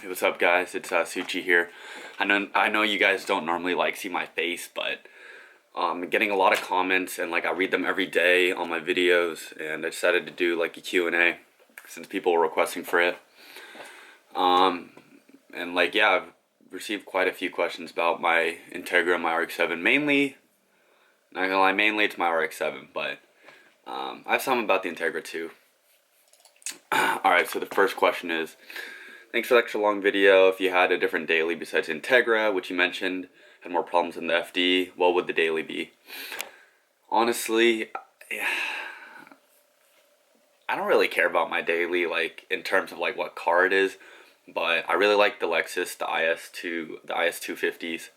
Hey, what's up, guys? It's Suchi here. I know you guys don't normally like see my face, but I'm getting a lot of comments and like I read them every day on my videos, and I decided to do like a Q&A since people were requesting for it. And like yeah, I've received quite a few questions about my Integra and my RX7. Mainly, not gonna lie, mainly it's my RX7, but I have some about the Integra too. Alright, so the first question is, thanks for the extra long video. If you had a different daily besides Integra, which you mentioned had more problems than the FD, what would the daily be? Honestly, I don't really care about my daily, like, in terms of, like, what car it is, but I really like the Lexus, the IS250s,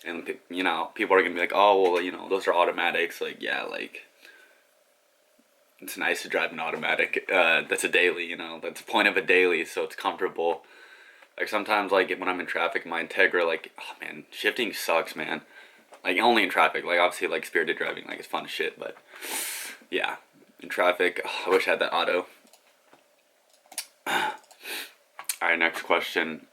and, you know, people are gonna be like, oh, well, you know, those are automatics, like, yeah, like, it's nice to drive an automatic, that's a daily, you know, that's the point of a daily, so it's comfortable. Like, sometimes, like, when I'm in traffic, my Integra, like, oh, man, shifting sucks, man. Like, only in traffic. Like, obviously, like, spirited driving, like, it's fun as shit, but, yeah. In traffic, oh, I wish I had that auto. Alright, next question.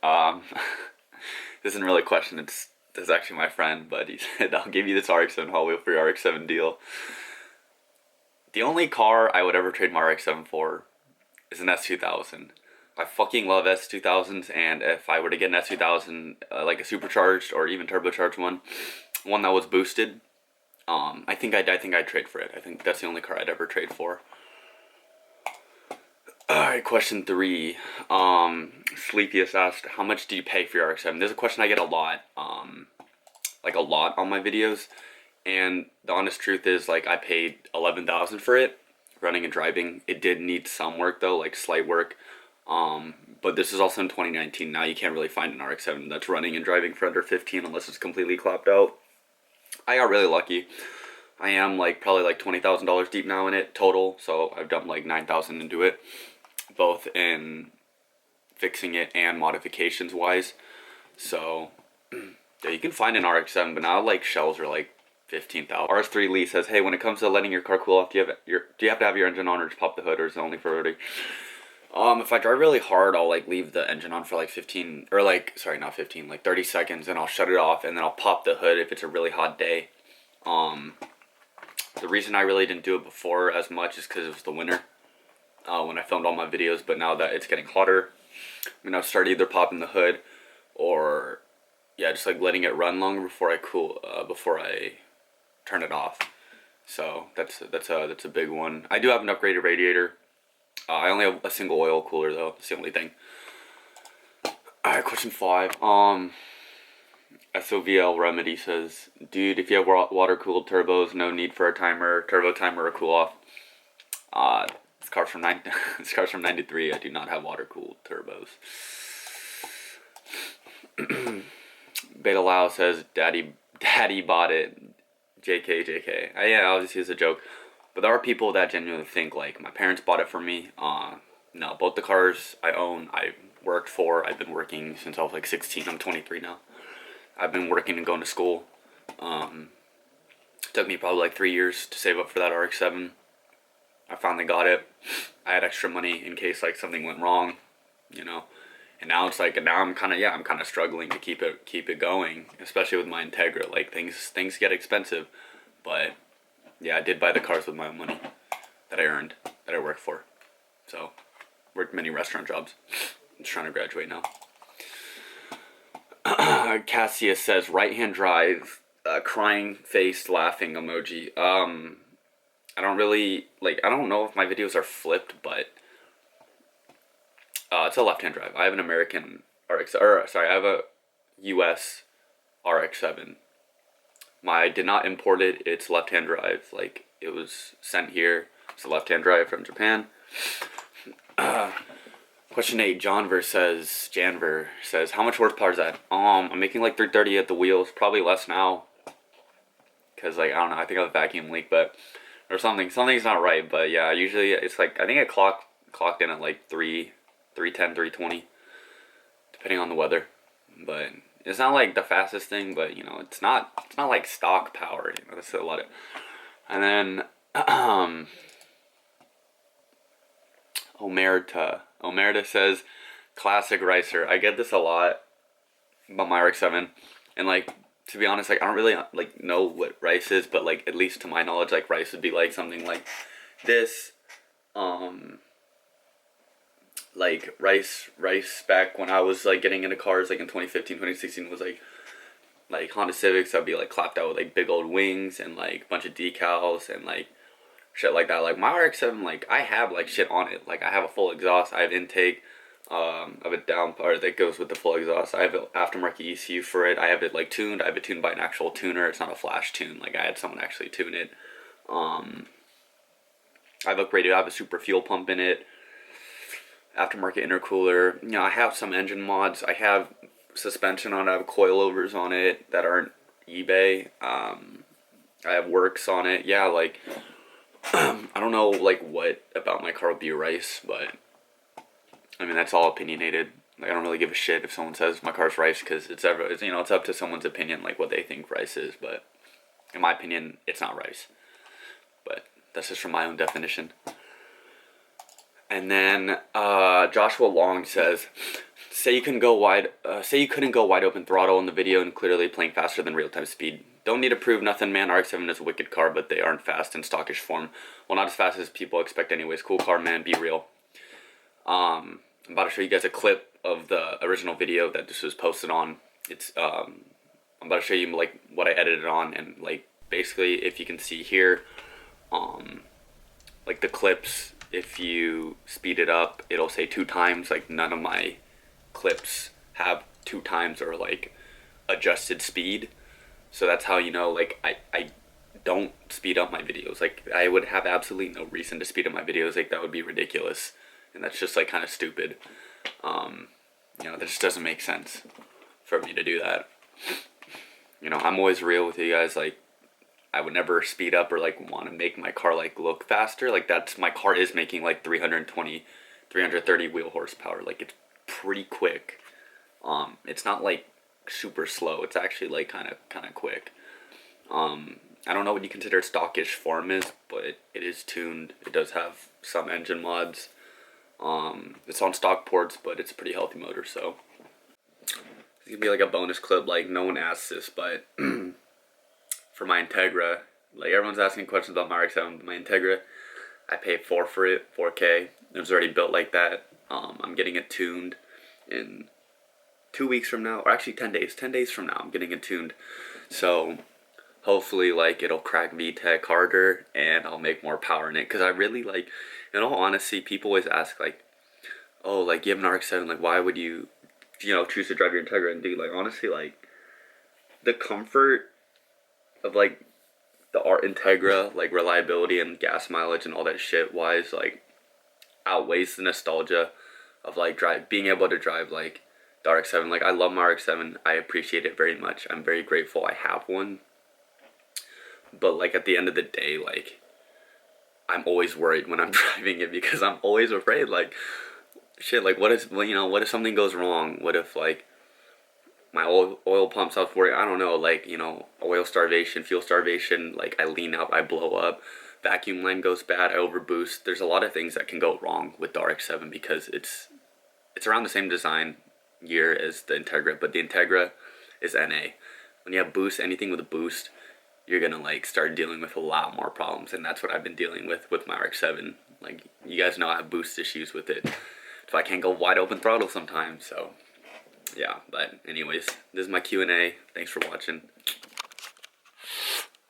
This isn't really a question, it's actually my friend, but he said, I'll give you this RX-7 Hall Wheel for your RX-7 deal. The only car I would ever trade my RX-7 for is an S2000. I fucking love S2000s, and if I were to get an S2000, like a supercharged or even turbocharged one that was boosted, I think I'd trade for it. I think that's the only car I'd ever trade for. Alright, question 3. Sleepiest asked, how much do you pay for your RX-7? This is a question I get a lot, like a lot on my videos, and the honest truth is, like, I paid $11,000 for it, running and driving. It did need some work though, like slight work. But this is also in 2019. Now you can't really find an RX-7 that's running and driving for under 15 unless it's completely clapped out. I got really lucky. I am like probably like $20,000 deep now in it total, so I've done like $9,000 into it, both in fixing it and modifications wise. So yeah, you can find an RX-7, but now like shells are like 15,000. RS3 Lee says, hey, when it comes to letting your car cool off, do you have to have your engine on, or just pop the hood, or is it only for roading? If I drive really hard, I'll like leave the engine on for like 15, or like, sorry, not 15, like 30 seconds, and I'll shut it off, and then I'll pop the hood if it's a really hot day. The reason I really didn't do it before as much is because it was the winter, when I filmed all my videos, but now that it's getting hotter, I'm gonna start either popping the hood, or, yeah, just like letting it run longer before I turn it off. So that's a big one. I do have an upgraded radiator. I only have a single oil cooler though. That's the only thing. Alright, question 5. SOVL Remedy says, dude, if you have water cooled turbos, no need for a turbo timer, or cool off. This car's from this car's from '93. I do not have water cooled turbos. Beta Lao says, daddy bought it. JK. Yeah, obviously it's a joke. But there are people that genuinely think, like, my parents bought it for me. No, both the cars I own, I worked for. I've been working since I was like 16. I'm 23 now. I've been working and going to school. Took me probably like 3 years to save up for that RX-7. I finally got it. I had extra money in case like something went wrong, you know. And now it's like, I'm kind of struggling to keep it going, especially with my Integra. Like, things get expensive, but yeah, I did buy the cars with my own money that I earned, that I worked for. So, worked many restaurant jobs. I'm just trying to graduate now. Cassius says, right-hand drive, crying face, laughing emoji. I don't really, like, I don't know if my videos are flipped, but it's a left-hand drive. I have an American I have a US RX-7. I did not import it. It's left-hand drive. Like, it was sent here. It's a left-hand drive from Japan. Question 8. Janver says, how much horsepower is that? I'm making like 330 at the wheels. Probably less now, because, like, I don't know. I think I have a vacuum leak, or something. Something's not right. But yeah, usually it's like, I think I clocked in at like 310, 320, depending on the weather. But it's not like the fastest thing, but, you know, it's not like stock power, you know. That's a lot of. And then Omerta says, Classic ricer. I get this a lot about my RX7, and like to be honest, like I don't really like know what rice is, but like at least to my knowledge, like rice would be like something like this. Um, like rice back when I was like getting into cars like in 2015, 2016 was like Honda Civics that'd be like clapped out with like big old wings and like a bunch of decals and like shit like that. Like my RX7, like I have like shit on it. Like I have a full exhaust, I have intake, of a down part that goes with the full exhaust. I have an aftermarket ECU for it. I have it like tuned. I have it tuned by an actual tuner. It's not a flash tune. Like I had someone actually tune it. I've upgraded. I have a super fuel pump in it. Aftermarket intercooler. You know, I have some engine mods. I have suspension on it. I have coilovers on it that aren't eBay. I have works on it. Yeah, like I don't know like what about my car would be rice, but I mean that's all opinionated. Like I don't really give a shit if someone says my car's rice because it's you know, it's up to someone's opinion like what they think rice is. But in my opinion, it's not rice. But that's just from my own definition. And then Joshua Long says, say you couldn't go wide open throttle in the video and clearly playing faster than real time speed. Don't need to prove nothing, man. RX-7 is a wicked car, but they aren't fast in stockish form. Well, not as fast as people expect anyways. Cool car, man. Be real. I'm about to show you guys a clip of the original video that this was posted on. It's I'm about to show you like what I edited on, and like basically if you can see here, like the clips, if you speed it up, it'll say 2 times. Like none of my clips have 2 times or like adjusted speed. So that's how you know like I don't speed up my videos. Like I would have absolutely no reason to speed up my videos. Like that would be ridiculous. And that's just like kind of stupid. You know, that just doesn't make sense for me to do that. You know, I'm always real with you guys. Like I would never speed up or like want to make my car like look faster. Like that's, my car is making like 320, 330 wheel horsepower. Like it's pretty quick. It's not like super slow. It's actually like kind of quick. I don't know what you consider stockish form is, but it is tuned. It does have some engine mods. It's on stock ports, but it's a pretty healthy motor, so it's gonna be like a bonus clip. Like no one asked this, but for my Integra, like everyone's asking questions about my RX-7, my Integra, I paid $4 for it, $4K. It was already built like that. I'm getting it tuned in 2 weeks from now, or actually 10 days from now. I'm getting it tuned, so hopefully like it'll crack VTEC harder and I'll make more power in it. Because I really like, in all honesty, people always ask like, oh, like you have an RX-7, like why would you know, choose to drive your Integra? And dude, like honestly, like the comfort of like the Integra, like reliability and gas mileage and all that shit wise, like outweighs the nostalgia of like being able to drive like the RX-7. Like I love my RX-7. I appreciate it very much. I'm very grateful I have one. But like at the end of the day, like I'm always worried when I'm driving it, because I'm always afraid like shit, like what if, you know, what if something goes wrong? What if like my oil pump stops working? I don't know, like, you know, oil starvation, fuel starvation, like I lean out, I blow up, vacuum line goes bad, I overboost. There's a lot of things that can go wrong with the RX-7 because it's around the same design year as the Integra, but the Integra is NA. When you have boost, anything with a boost, you're gonna like start dealing with a lot more problems, and that's what I've been dealing with my RX-7. Like you guys know I have boost issues with it, so I can't go wide open throttle sometimes. So yeah, but anyways, this is my Q&A. Thanks for watching.